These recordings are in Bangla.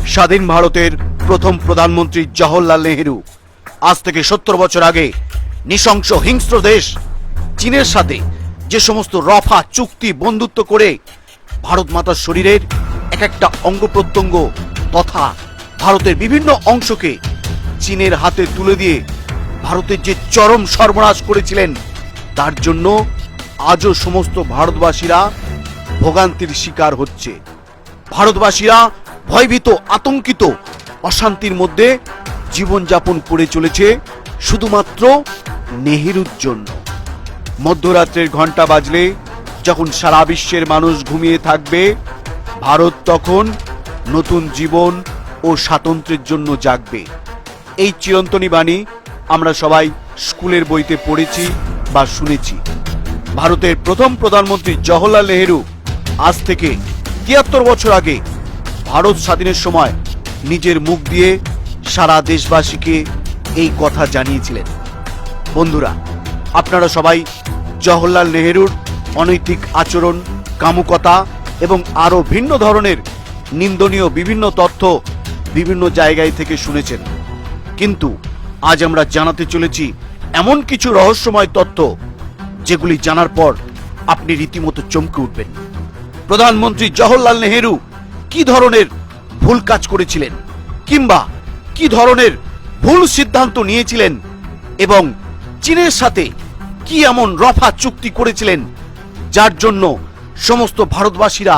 স্বাধীন ভারতের প্রথম প্রধানমন্ত্রী জওহরলাল নেহেরু আজ থেকে 70 বছর আগে নৃশংস হিংস্র দেশ চীনের সাথে যে সমস্ত রফা চুক্তি বন্ধুত্ব করে ভারত মাতার শরীরের এক একটা অঙ্গ প্রত্যঙ্গ তথা ভারতের বিভিন্ন অংশকে চীনের হাতে তুলে দিয়ে ভারতের যে চরম সর্বনাশ করেছিলেন, তার জন্য আজও সমস্ত ভারতবাসীরা ভোগান্তির শিকার হচ্ছে। ভারতবাসীরা ভয়ভীত, আতঙ্কিত, অশান্তির মধ্যে জীবনযাপন করে চলেছে শুধুমাত্র নেহেরুর জন্য। মধ্যরাত্রের ঘন্টা বাজলে যখন সারা বিশ্বের মানুষ ঘুমিয়ে থাকবে, ভারত তখন নতুন জীবন ও স্বাতন্ত্র্যের জন্য জাগবে। এই চিরন্তনী বাণী আমরা সবাই স্কুলের বইতে পড়েছি বা শুনেছি। ভারতের প্রথম প্রধানমন্ত্রী জওহরলাল নেহেরু আজ থেকে 73 বছর আগে ভারত স্বাধীনের সময় নিজের মুখ দিয়ে সারা দেশবাসীকে এই কথা জানিয়েছিলেন। বন্ধুরা, আপনারা সবাই জওহরলাল নেহেরুর অনৈতিক আচরণ, কামুকতা এবং আরো ভিন্ন ধরনের নিন্দনীয় বিভিন্ন তথ্য বিভিন্ন জায়গায় থেকে শুনেছেন, কিন্তু আজ আমরা জানাতে চলেছি এমন কিছু রহস্যময় তথ্য যেগুলি জানার পর আপনি রীতিমতো চমকে উঠবেন। প্রধানমন্ত্রী জওহরলাল নেহেরু কি ধরনের ভুল কাজ করেছিলেন, কিংবা কি ধরনের ভুল সিদ্ধান্ত নিয়েছিলেন, এবং চীনের সাথে কি এমন রফা চুক্তি করেছিলেন যার জন্য সমস্ত ভারতবাসীরা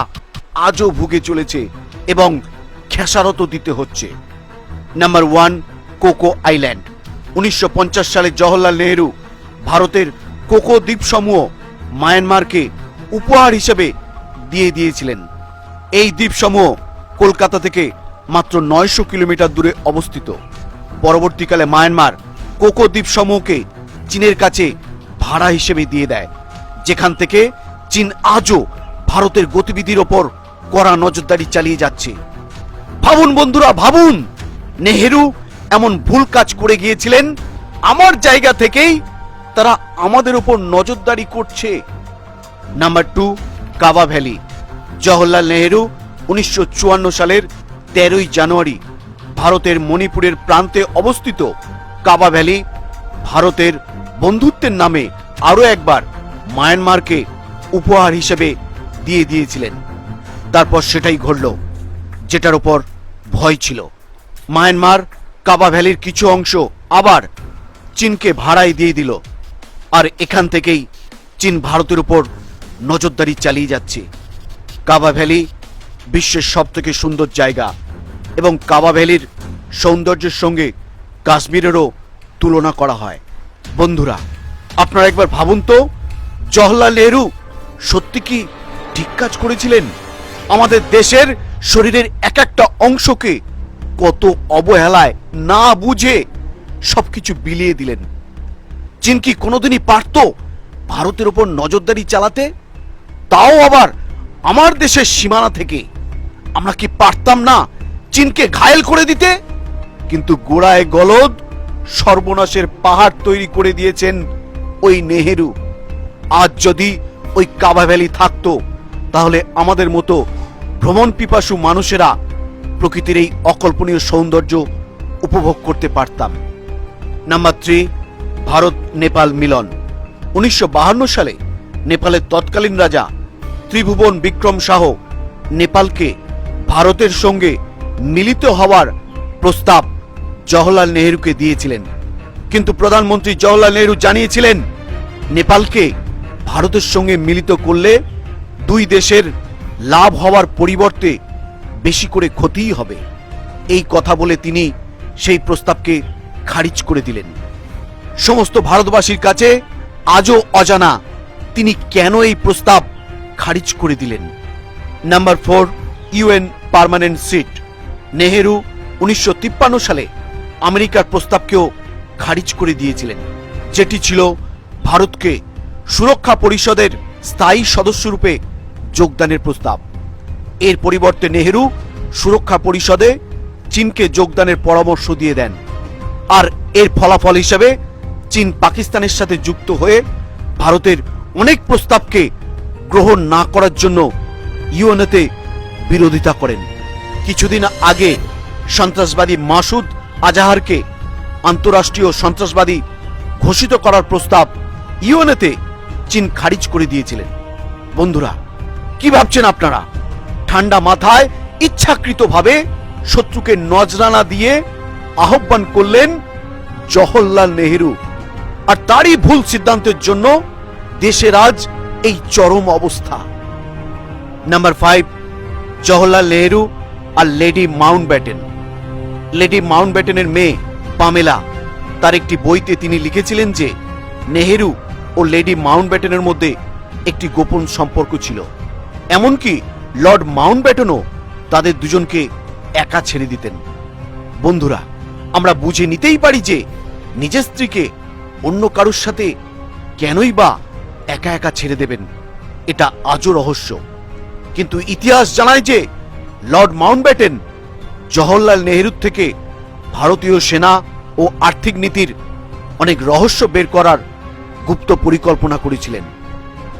আজও ভুগে চলেছে এবং খেসারত দিতে হচ্ছে। Number 1, cocoa island. 1950 সালে জওহরলাল নেহেরু ভারতের কোকো দ্বীপসমূহ মায়ানমারকে উপহার হিসেবে দিয়ে দিয়েছিলেন। এই দ্বীপসমূহ কলকাতা থেকে মাত্র 900 কিলোমিটার দূরে অবস্থিত। পরবর্তীকালে মায়ানমার কোকো দ্বীপসমূহকে চীনের কাছে ভাড়া হিসেবে দিয়ে দেয়, যেখান থেকে চীন আজও ভারতের গতিবিধির ওপর কড়া নজরদারি চালিয়ে যাচ্ছে। ভাবুন বন্ধুরা, ভাবুন, নেহেরু এমন ভুল কাজ করে গিয়েছিলেন, আমার জায়গা থেকেই তারা আমাদের উপর নজরদারি করছে। নাম্বার 2, কাবা ভ্যালি। জওহরলাল নেহেরু 1954 সালের 13ই জানুয়ারি ভারতের মণিপুরের প্রান্তে অবস্থিত কাবা ভ্যালি ভারতের বন্ধুত্বের নামে আরো একবার মায়ানমারকে উপহার হিসেবে দিয়ে দিয়েছিলেন। তারপর সেটাই ঘটল যেটার উপর ভয় ছিল। মায়ানমার কাবা ভ্যালির কিছু অংশ আবার চীনকে ভাড়ায় দিয়ে দিল, আর এখান থেকেই চীন ভারতের উপর নজরদারি চালিয়ে যাচ্ছে। কাবা ভ্যালি বিশ্বের সবথেকে সুন্দর জায়গা, এবং কাবা ভ্যালির সৌন্দর্যের সঙ্গে কাশ্মীরেরও তুলনা করা হয়। বন্ধুরা, আপনারা একবার ভাবুন তো, জওহরলাল নেহেরু সত্যি কি ঠিক কাজ করেছিলেন? আমাদের দেশের শরীরের এক একটা অংশকে কত অবহেলায় না বুঝে সবকিছু বিলিয়ে দিলেন। চীন কি কোনোদিনই পারত ভারতের উপর নজরদারি চালাতে? তাও আবার আমার দেশের সীমানা থেকে। আমরা কি পারতাম না চীনকে ঘায়েল করে দিতে? কিন্তু গোড়ায় গলদ সর্বনাশের পাহাড় তৈরি করে দিয়েছেন ওই নেহেরু। আজ যদি ওই কাবা ভ্যালি থাকতো, তাহলে আমাদের মতো ভ্রমণ পিপাসু মানুষেরা প্রকৃতির এই অকল্পনীয় সৌন্দর্য উপভোগ করতে পারতাম। নাম্বার 3, ভারত নেপাল মিলন। 1952 সালে নেপালের তৎকালীন রাজা ত্রিভুবন বিক্রম শাহ নেপালকে ভারতের সঙ্গে মিলিত হওয়ার প্রস্তাব জওহরলাল নেহেরুকে দিয়েছিলেন, কিন্তু প্রধানমন্ত্রী জওহরলাল নেহেরু জানিয়েছিলেন নেপালকে ভারতের সঙ্গে মিলিত করলে দুই দেশের লাভ হওয়ার পরিবর্তে বেশি করে ক্ষতিই হবে। এই কথা বলে তিনি সেই প্রস্তাবকে খারিজ করে দিলেন। সমস্ত ভারতবাসীর কাছে আজও অজানা তিনি কেন এই প্রস্তাব খারিজ করে দিলেন। Number 4, UN permanent seat. Nehru 1953 সালে আমেরিকার প্রস্তাবকেও খারিজ করে দিয়েছিলেন, যেটি ছিল ভারতকে সুরক্ষা পরিষদের স্থায়ী সদস্যরূপে যোগদানের প্রস্তাব। এর পরিবর্তে নেহেরু সুরক্ষা পরিষদে চীনকে যোগদানের পরামর্শ দিয়ে দেন, আর এর ফলাফল হিসেবে চীন পাকিস্তানের সাথে যুক্ত হয়ে ভারতের অনেক প্রস্তাবকে গ্রহণ না করার জন্য ইউএনএতে বিরোধিতা করেন। কিছুদিন আগে সন্ত্রাসবাদী মাসুদ আজাহারকে আন্তরাষ্ট্রীয় সন্ত্রাসবাদী ঘোষিত করার প্রস্তাব ইউএনএতে চীন খারিজ করে দিয়েছিলেন। বন্ধুরা, কি ভাবছেন আপনারা? ঠান্ডা মাথায় ইচ্ছাকৃতভাবে শত্রুকে নজরানা দিয়ে আহ্বান করলেন জওহরলাল নেহেরু, আর তারই ভুল সিদ্ধান্তের জন্য দেশের আজ এই চরম অবস্থা। নাম্বার 5, জওহরলাল নেহেরু আর লেডি মাউন্টব্যাটেন। লেডি মাউন্টব্যাটেনের মেয়ে পামেলা তার একটি বইতে তিনি লিখেছিলেন যে নেহেরু ও লেডি মাউন্টব্যাটেনের মধ্যে একটি গোপন সম্পর্ক ছিল। এমনকি লর্ড মাউন্টব্যাটেনও তাদের দুজনকে একা ছেড়ে দিতেন। বন্ধুরা, আমরা বুঝে নিতেই পারি যে নিজের স্ত্রীকে অন্য কারোর সাথে কেনই বা একা একা ছেড়ে দেবেন, এটা আজও রহস্য। কিন্তু ইতিহাস জানায় যে লর্ড মাউন্টব্যাটেন জওহরলাল নেহেরুর থেকে ভারতীয় সেনা ও আর্থিক নীতির অনেক রহস্য বের করার গুপ্ত পরিকল্পনা করেছিলেন।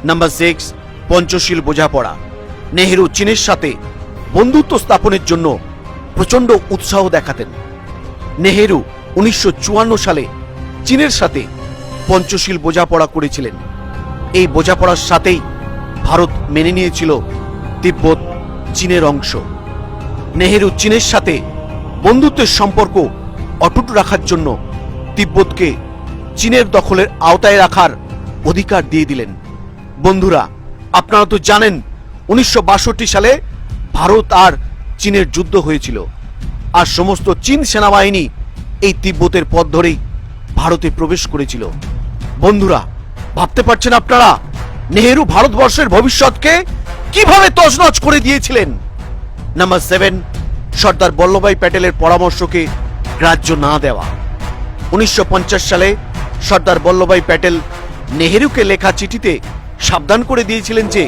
নাম্বার 6, পঞ্চশীল বোঝাপড়া। নেহেরু চীনের সাথে বন্ধুত্ব স্থাপনের জন্য প্রচন্ড উৎসাহ দেখাতেন। নেহেরু 1954 সালে চীনের সাথে পঞ্চশীল বোঝাপড়া করেছিলেন। এই বোঝাপড়ার সাথেই ভারত মেনে নিয়েছিল তিব্বত চীনের অংশ। নেহেরু চীনের সাথে বন্ধুত্বের সম্পর্ক অটুট রাখার জন্য তিব্বতকে চীনের দখলের আওতায় রাখার অধিকার দিয়ে দিলেন। বন্ধুরা, আপনারা তো জানেন 1962 সালে ভারত আর চীনের যুদ্ধ হয়েছিল, আর সমস্ত চীন সেনাবাহিনী এই তিব্বতের পথ ধরেই ভারতে প্রবেশ করেছিল। বন্ধুরা, ভাবতে পারছেন আপনারা নেহেরু ভারতবর্ষের ভবিষ্যৎকে কিভাবে তছনছ করে দিয়েছিলেন? নাম্বার 7, সর্দার বল্লভভাই প্যাটেলের পরামর্শকে গ্রাহ্য না দেওয়া। 1950 সালে সর্দার বল্লভভাই প্যাটেল নেহেরুকে লেখা চিঠিতে সাবধান করে দিয়েছিলেন যে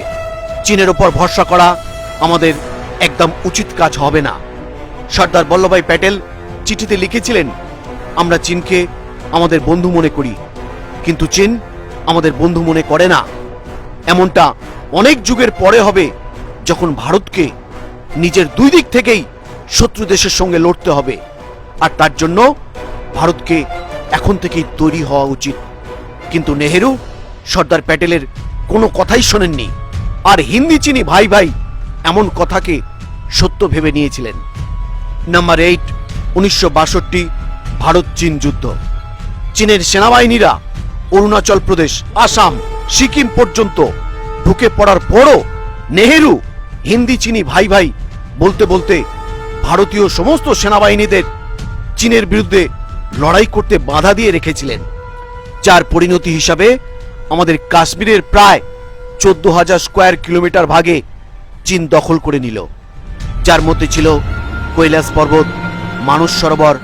চীনের ওপর ভরসা করা আমাদের একদম উচিত কাজ হবে না। সর্দার বল্লভভাই প্যাটেল চিঠিতে লিখেছিলেন, আমরা চীনকে আমাদের বন্ধু মনে করি, কিন্তু চীন আমাদের বন্ধু মনে করে না। এমনটা অনেক যুগের পরে হবে, যখন ভারতকে নিজের দুই দিক থেকেই শত্রু দেশের সঙ্গে লড়তে হবে, আর তার জন্য ভারতকে এখন থেকেই তৈরি হওয়া উচিত। কিন্তু নেহেরু সর্দার প্যাটেলের কোনো কথাই শোনেননি, আর হিন্দি চীনি ভাই ভাই এমন কথাকে সত্য ভেবে নিয়েছিলেন। নাম্বার 8, 1962 ভারত চীন যুদ্ধ। চীনের সেনাবাহিনীরা অরুণাচল প্রদেশ, আসাম, সিকিম পর্যন্ত ঢুকে পড়ার পরও নেহেরু হিন্দি চীনি ভাই ভাই বলতে বলতে ভারতীয় সমস্ত সেনাবাহিনীদের চীনের বিরুদ্ধে লড়াই করতে বাধা দিয়ে রেখেছিলেন, যার পরিণতি হিসাবে আমাদের কাশ্মীরের প্রায় 14,000 স্কয়ার কিলোমিটার ভাগে চীন দখল করে নিল, যার মধ্যে ছিল কৈলাস পর্বত, মানস সরোবর,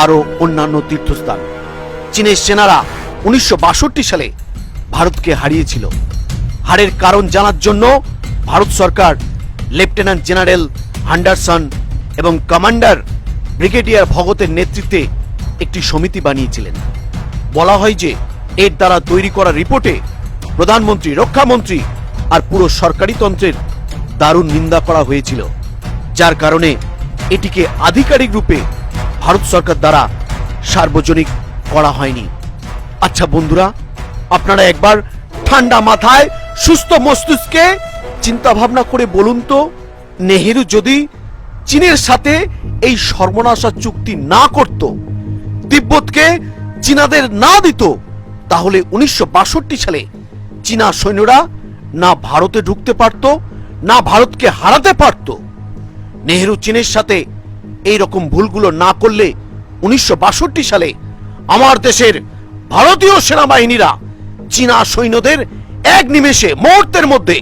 আরও অন্যান্য তীর্থস্থান। চীনের সেনারা 1962 সালে ভারতকে হারিয়েছিল। হারের কারণ জানার জন্য ভারত সরকার লেফটেন্যান্ট জেনারেল হান্ডারসন এবং কমান্ডার ব্রিগেডিয়ার ভগতের নেতৃত্বে একটি সমিতি বানিয়েছিলেন। বলা হয় যে এর দ্বারা তৈরি করা রিপোর্টে প্রধানমন্ত্রী, রক্ষামন্ত্রী আর পুরো সরকারি তন্ত্রের দারুণ নিন্দা করা হয়েছিল, যার কারণে এটিকে আধিকারিক রূপে ভারত সরকার দ্বারা সার্বজনিক করা হয়নি। আচ্ছা বন্ধুরা, আপনারা একবার ঠান্ডা মাথায় সুস্থ মস্তিষ্কে চিন্তা ভাবনা করে বলুন তো, নেহেরু যদি চীনের সাথে এই সর্বনাশা চুক্তি না করত, তিব্বতকে চীনাদের না দিত, তাহলে 1962 সালে চীনা সৈন্যরা না ভারতে ঢুকতে পারত, না ভারতকে হারাতে পারত। নেহেরু চীনের সাথে এই রকম ভুলগুলো না করলে 1962 সালে আমার দেশের ভারতীয় সেনাবাহিনীরা চীনা সৈন্যদের এক নিমেষে, মুহূর্তের মধ্যে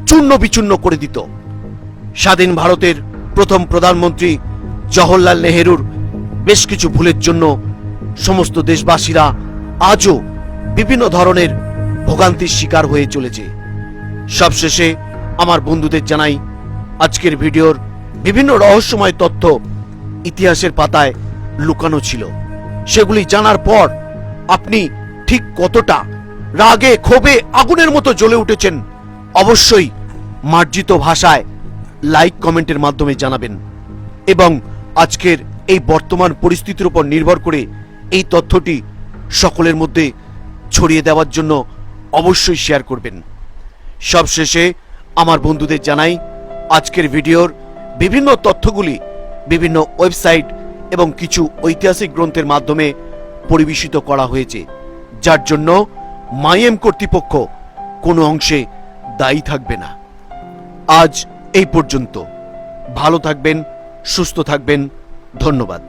চূর্ণ বিচূর্ণ করে দিত। স্বাধীন ভারতের প্রথম প্রধানমন্ত্রী জওহরলাল নেহেরুর বেশ কিছু ভুলের জন্য সমস্ত দেশবাসীরা আজও বিভিন্ন ধরনের ভোগান্তির শিকার হয়ে চলেছে। সবশেষে আমার বন্ধুদের জানাই, আজকের ভিডিওর বিভিন্ন রহস্যময় তথ্য ইতিহাসের পাতায় লুকানো ছিল। সেগুলি জানার পর আপনি ঠিক কতটা রাগে, ক্ষোভে আগুনের মতো জ্বলে উঠেছেন, অবশ্যই মার্জিত ভাষায় লাইক কমেন্টের মাধ্যমে জানাবেন, এবং আজকের এই বর্তমান পরিস্থিতির উপর নির্ভর করে এই তথ্যটি সকলের মধ্যে ছড়িয়ে দেওয়ার জন্য অবশ্যই শেয়ার করবেন। সবশেষে আমার বন্ধুদের জানাই, আজকের ভিডিওর বিভিন্ন তথ্যগুলি বিভিন্ন ওয়েবসাইট এবং কিছু ঐতিহাসিক গ্রন্থের মাধ্যমে পরিবেশিত করা হয়েছে, যার জন্য মাইএম কর্তৃপক্ষ কোনো অংশে দায়ী থাকবে না। আজ এই পর্যন্ত। ভালো থাকবেন, সুস্থ থাকবেন। ধন্যবাদ।